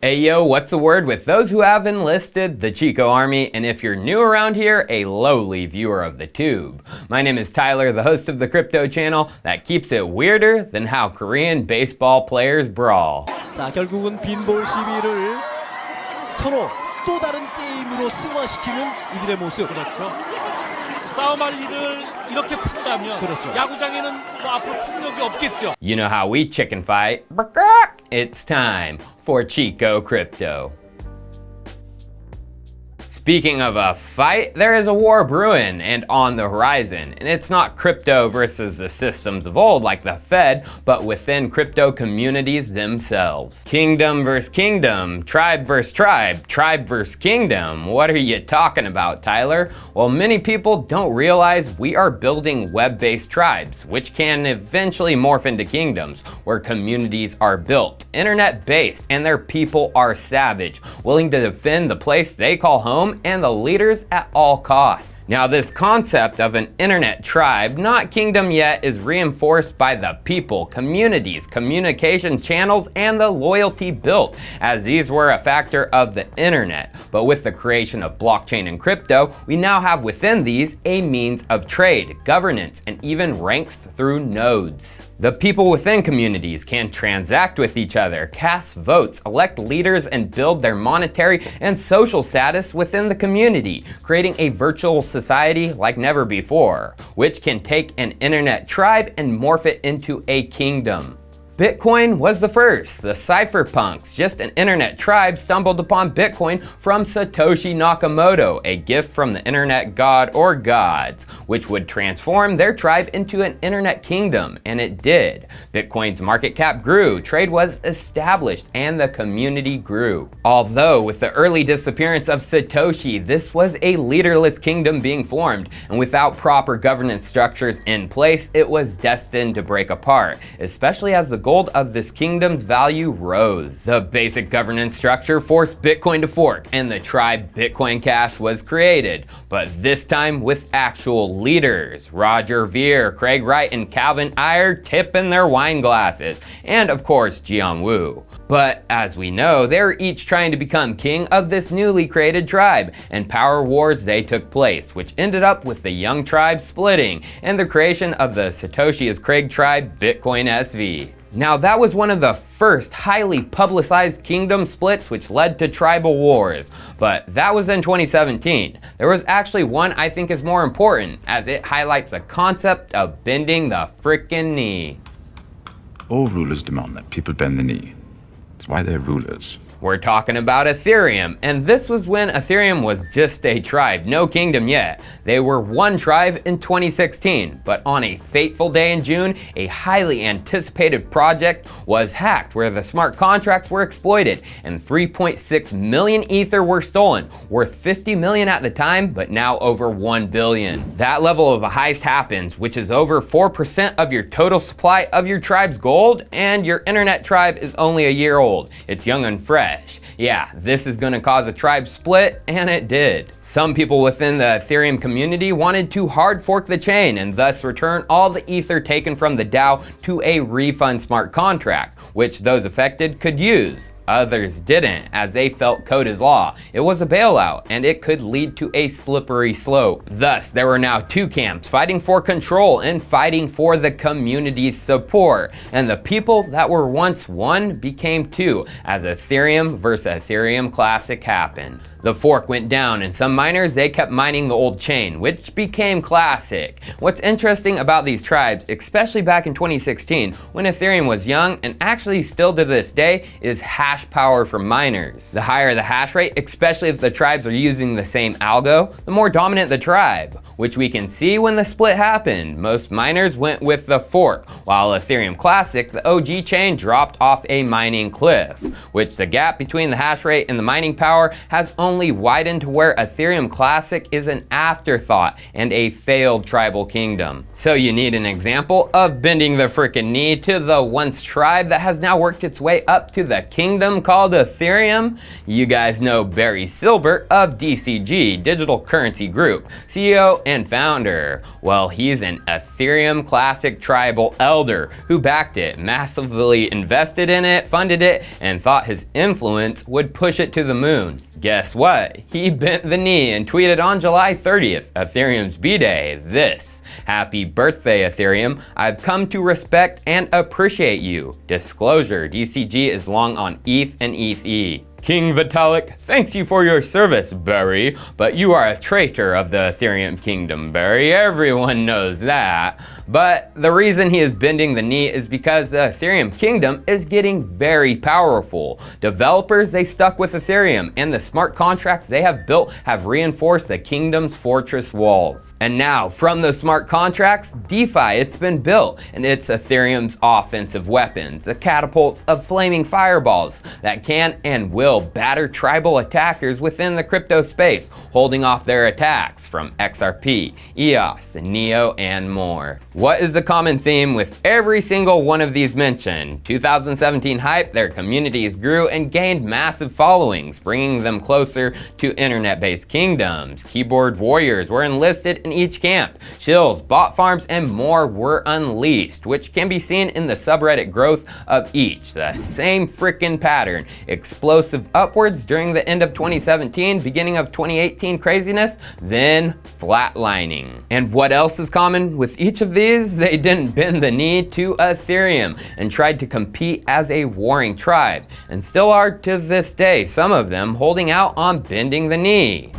Hey yo, what's the word with those who have enlisted the Chico army, and if you're new around here, a lowly viewer of the tube. My name is Tyler, the host of the crypto channel that keeps it weirder than how Korean baseball players brawl. 자, 결국은 빈볼 시비를 서로 또 다른 게임으로 승화시키는 이들의 모습. 그렇죠. 싸움할 일을 이렇게 푼다면 그렇죠. 야구장에는 뭐 앞으로 폭력이 없겠죠. You know how we chicken fight? It's time for Chico Crypto. Speaking of a fight, there is a war brewing and on the horizon, and it's not crypto versus the systems of old like the Fed, but within crypto communities themselves. Kingdom versus kingdom, tribe versus tribe, tribe versus kingdom. What are you talking about, Tyler? Well, many people don't realize we are building web-based tribes, which can eventually morph into kingdoms, where communities are built, internet-based, and their people are savage, willing to defend the place they call home and the leaders at all costs. Now, this concept of an internet tribe, not kingdom yet, is reinforced by the people, communities, communications channels, and the loyalty built, as these were a factor of the internet. But with the creation of blockchain and crypto, we now have within these a means of trade, governance, and even ranks through nodes. The people within communities can transact with each other, cast votes, elect leaders, and build their monetary and social status within the community, creating a virtual society like never before, which can take an internet tribe and morph it into a kingdom. Bitcoin was the first. The cypherpunks, just an internet tribe, stumbled upon Bitcoin from Satoshi Nakamoto, a gift from the internet god or gods, which would transform their tribe into an internet kingdom, and it did. Bitcoin's market cap grew, trade was established, and the community grew. Although, with the early disappearance of Satoshi, this was a leaderless kingdom being formed, and without proper governance structures in place, it was destined to break apart, especially as the gold of this kingdom's value rose. The basic governance structure forced Bitcoin to fork, and the tribe Bitcoin Cash was created, but this time with actual leaders. Roger Ver, Craig Wright, and Calvin Ayre tipping their wine glasses, and of course Jiang Wu. But as we know, they were each trying to become king of this newly created tribe, and power wars they took place, which ended up with the young tribe splitting, and the creation of the Satoshi is Craig tribe Bitcoin SV. Now, that was one of the first highly publicized kingdom splits which led to tribal wars, but that was in 2017. There was actually one I think is more important, as it highlights the concept of bending the frickin' knee. All rulers demand that people bend the knee. That's why they're rulers. We're talking about Ethereum, and this was when Ethereum was just a tribe, no kingdom yet. They were one tribe in 2016, but on a fateful day in June, a highly anticipated project was hacked where the smart contracts were exploited and 3.6 million Ether were stolen, worth 50 million at the time, but now over 1 billion. That level of a heist happens, which is over 4% of your total supply of your tribe's gold, and your internet tribe is only a year old. It's young and fresh. Yeah, this is going to cause a tribe split, and it did. Some people within the Ethereum community wanted to hard fork the chain and thus return all the Ether taken from the DAO to a refund smart contract, which those affected could use. Others didn't, as they felt code is law. It was a bailout, and it could lead to a slippery slope. Thus, there were now two camps, fighting for control and fighting for the community's support. And the people that were once one became two, as Ethereum versus Ethereum Classic happened. The fork went down, and some miners, they kept mining the old chain, which became Classic. What's interesting about these tribes, especially back in 2016, when Ethereum was young, and actually still to this day, is hash power for miners. The higher the hash rate, especially if the tribes are using the same algo, the more dominant the tribe, which we can see when the split happened. Most miners went with the fork, while Ethereum Classic, the OG chain, dropped off a mining cliff, which the gap between the hash rate and the mining power has only only widened to where Ethereum Classic is an afterthought and a failed tribal kingdom. So you need an example of bending the frickin' knee to the once tribe that has now worked its way up to the kingdom called Ethereum? You guys know Barry Silbert of DCG, Digital Currency Group, CEO and founder. Well, he's an Ethereum Classic tribal elder who backed it, massively invested in it, funded it, and thought his influence would push it to the moon. Guess what? He bent the knee and tweeted on July 30th, Ethereum's B-Day, this: "Happy birthday, Ethereum. I've come to respect and appreciate you. Disclosure, DCG is long on ETH and ETH. King Vitalik thanks you for your service, Barry, but you are a traitor of the Ethereum kingdom, Barry. Everyone knows that." But the reason he is bending the knee is because the Ethereum kingdom is getting very powerful. Developers, they stuck with Ethereum, and the smart contracts they have built have reinforced the kingdom's fortress walls. And now, from those smart contracts, DeFi, it's been built, and it's Ethereum's offensive weapons, the catapults of flaming fireballs that can and will batter tribal attackers within the crypto space, holding off their attacks from XRP, EOS, Neo, and more. What is the common theme with every single one of these mentioned? 2017 hype, their communities grew and gained massive followings, bringing them closer to internet-based kingdoms. Keyboard warriors were enlisted in each camp. Shills, bot farms, and more were unleashed, which can be seen in the subreddit growth of each. The same frickin' pattern. Explosive upwards during the end of 2017, beginning of 2018 craziness, then flatlining. And what else is common with each of these? They didn't bend the knee to Ethereum and tried to compete as a warring tribe, and still are to this day, some of them holding out on bending the knee.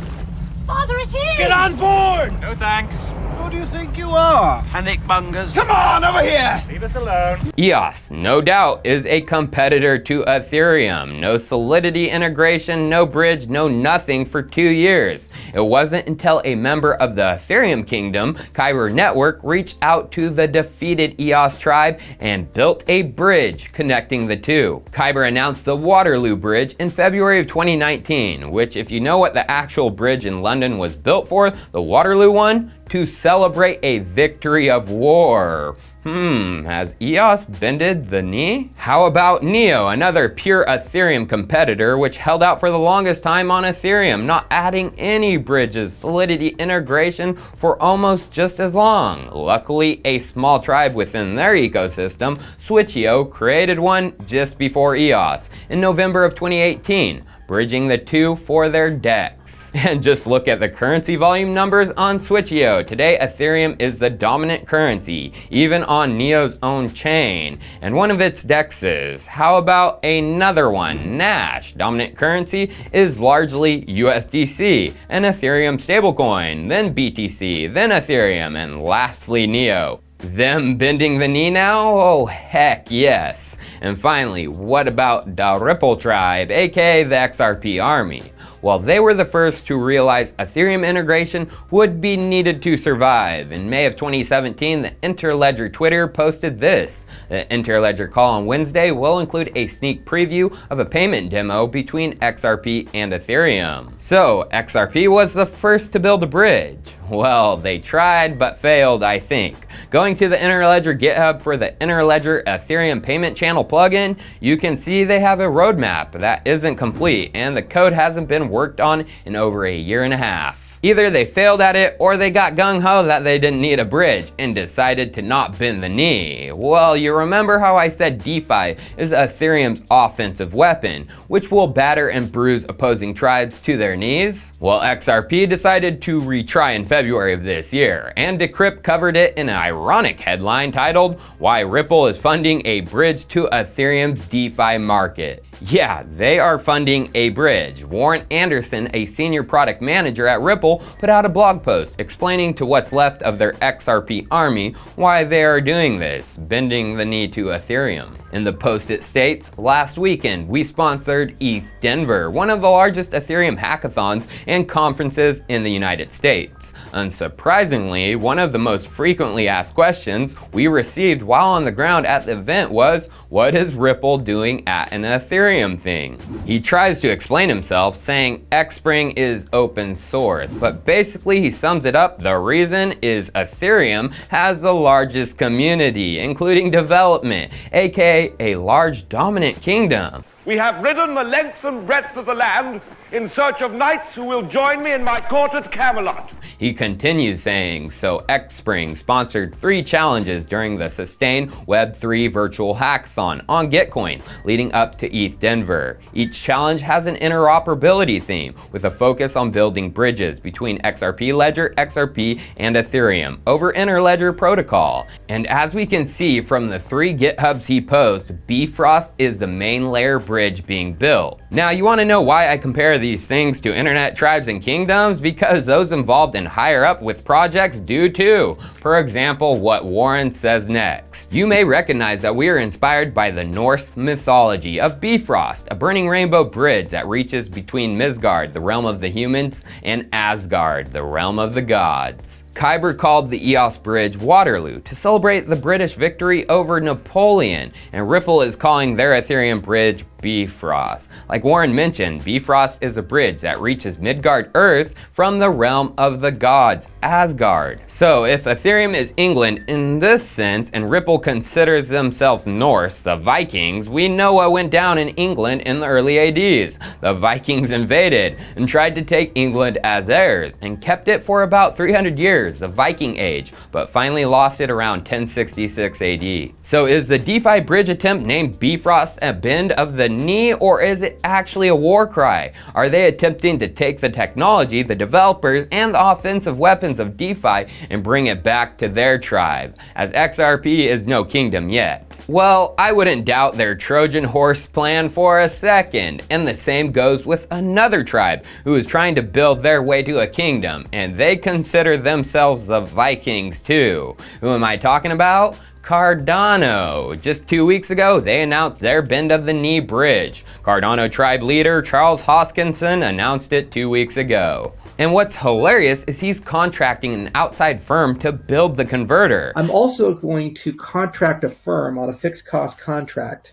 Father, it is! Get on board! No thanks. Who do you think you are? Panic mongers. Come on, over here! Leave us alone. EOS, no doubt, is a competitor to Ethereum. No Solidity integration, no bridge, no nothing for 2 years. It wasn't until a member of the Ethereum kingdom, Kyber Network, reached out to the defeated EOS tribe and built a bridge connecting the two. Kyber announced the Waterloo Bridge in February of 2019, which, if you know what the actual bridge in London was built for, the Waterloo one, to celebrate a victory of war. Has EOS bended the knee? How about Neo, another pure Ethereum competitor which held out for the longest time on Ethereum, not adding any bridges, Solidity integration for almost just as long. Luckily, a small tribe within their ecosystem, Switchio, created one just before EOS in November of 2018. Bridging the two for their DEXs. And just look at the currency volume numbers on Switchio. Today, Ethereum is the dominant currency, even on Neo's own chain, and one of its DEXs. How about another one, Nash? Dominant currency is largely USDC, an Ethereum stablecoin, then BTC, then Ethereum, and lastly Neo. Them bending the knee now? Oh heck yes. And finally, what about the Ripple tribe, aka the XRP army? Well, they were the first to realize Ethereum integration would be needed to survive. In May of 2017, the Interledger Twitter posted this: the Interledger call on Wednesday will include a sneak preview of a payment demo between XRP and Ethereum. So, XRP was the first to build a bridge. Well, they tried but failed, I think. Going to the Interledger GitHub for the Interledger Ethereum payment channel plugin, you can see they have a roadmap that isn't complete, and the code hasn't been worked on in over a year and a half. Either they failed at it or they got gung-ho that they didn't need a bridge and decided to not bend the knee. Well, you remember how I said DeFi is Ethereum's offensive weapon, which will batter and bruise opposing tribes to their knees? Well, XRP decided to retry in February of this year, and Decrypt covered it in an ironic headline titled, "Why Ripple is Funding a Bridge to Ethereum's DeFi Market." Yeah, they are funding a bridge. Warren Anderson, a senior product manager at Ripple, Ripple put out a blog post explaining to what's left of their XRP army why they are doing this, bending the knee to Ethereum. In the post it states, "Last weekend we sponsored ETH Denver, one of the largest Ethereum hackathons and conferences in the United States. Unsurprisingly, one of the most frequently asked questions we received while on the ground at the event was, what is Ripple doing at an Ethereum thing?" He tries to explain himself, saying Xspring is open source, but basically he sums it up, the reason is Ethereum has the largest community, including development, aka a large dominant kingdom. We have ridden the length and breadth of the land in search of knights who will join me in my court at Camelot. He continues saying, so Xspring sponsored 3 challenges during the Sustain Web3 virtual hackathon on Gitcoin, leading up to ETH Denver. Each challenge has an interoperability theme, with a focus on building bridges between XRP Ledger, XRP, and Ethereum over Interledger Protocol. And as we can see from the 3 GitHubs he posts, BiFrost is the main layer bridge being built. Now you want to know why I compare these things to internet tribes and kingdoms? Because those involved in higher up with projects do too. For example, what Warren says next. You may recognize that we are inspired by the Norse mythology of BiFrost, a burning rainbow bridge that reaches between Midgard, the realm of the humans, and Asgard, the realm of the gods. Kyber called the EOS bridge Waterloo to celebrate the British victory over Napoleon, and Ripple is calling their Ethereum bridge BiFrost. Like Warren mentioned, BiFrost is a bridge that reaches Midgard Earth from the realm of the gods, Asgard. So if Ethereum is England in this sense, and Ripple considers themselves Norse, the Vikings, we know what went down in England in the early ADs. The Vikings invaded and tried to take England as theirs, and kept it for about 300 years, the Viking Age, but finally lost it around 1066 AD. So is the DeFi bridge attempt named BiFrost a bend of the knee, or is it actually a war cry? Are they attempting to take the technology, the developers, and the offensive weapons of DeFi and bring it back to their tribe, as XRP is no kingdom yet? Well, I wouldn't doubt their Trojan horse plan for a second, and the same goes with another tribe who is trying to build their way to a kingdom, and they consider themselves the Vikings too. Who am I talking about? Cardano. Just 2 weeks ago, they announced their bend of the knee bridge. Cardano tribe leader Charles Hoskinson announced it 2 weeks ago. And what's hilarious is he's contracting an outside firm to build the converter. I'm also going to contract a firm on a fixed cost contract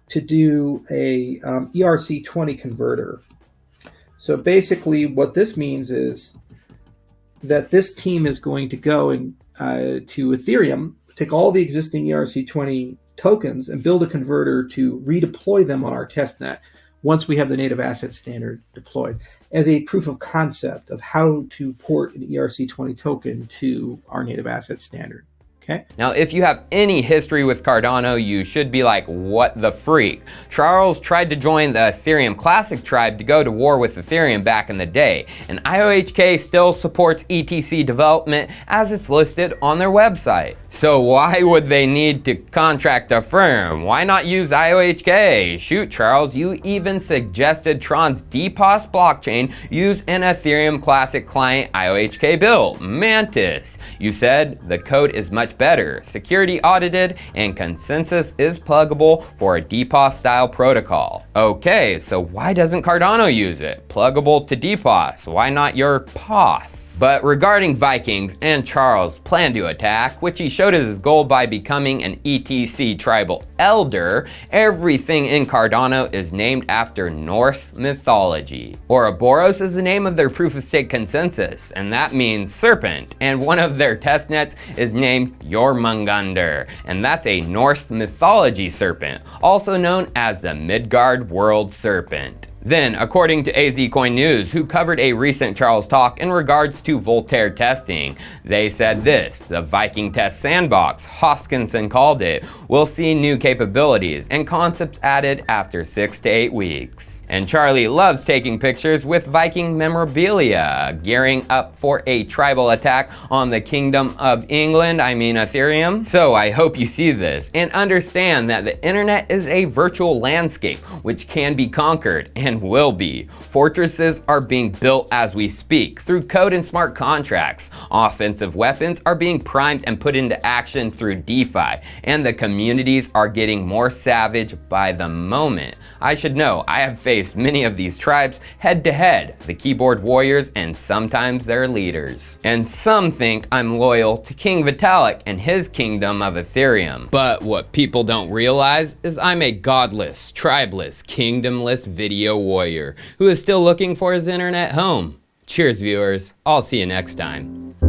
to do a ERC20 converter. So basically what this means is that this team is going to go and to Ethereum, take all the existing ERC20 tokens and build a converter to redeploy them on our testnet once we have the native asset standard deployed, as a proof of concept of how to port an ERC20 token to our native asset standard. Okay. Now, if you have any history with Cardano, you should be like, what the freak? Charles tried to join the Ethereum Classic tribe to go to war with Ethereum back in the day, and IOHK still supports ETC development as it's listed on their website. So why would they need to contract a firm? Why not use IOHK? Shoot, Charles, you even suggested Tron's DPoS blockchain use an Ethereum Classic client IOHK built, Mantis. You said the code is much better, security audited, and consensus is pluggable for a DPoS style protocol. Okay, so why doesn't Cardano use it? Pluggable to DPoS, why not your POS? But regarding Vikings and Charles' plan to attack, which he showed as his goal by becoming an ETC tribal elder, everything in Cardano is named after Norse mythology. Ouroboros is the name of their proof-of-stake consensus, and that means serpent, and one of their testnets is named Jormungandr, and that's a Norse mythology serpent, also known as the Midgard World Serpent. Then, according to AZ Coin News, who covered a recent Charles talk in regards to Voltaire testing, they said this: the Viking test sandbox, Hoskinson called it, will see new capabilities and concepts added after 6 to 8 weeks. And Charlie loves taking pictures with Viking memorabilia, gearing up for a tribal attack on the Kingdom of Ethereum. So I hope you see this and understand that the internet is a virtual landscape which can be conquered and will be. Fortresses are being built as we speak through code and smart contracts. Offensive weapons are being primed and put into action through DeFi, and the communities are getting more savage by the moment. I should know, I have faced many of these tribes head to head, the keyboard warriors and sometimes their leaders. And some think I'm loyal to King Vitalik and his Kingdom of Ethereum. But what people don't realize is I'm a godless, tribeless, kingdomless video warrior who is still looking for his internet home. Cheers, viewers. I'll see you next time.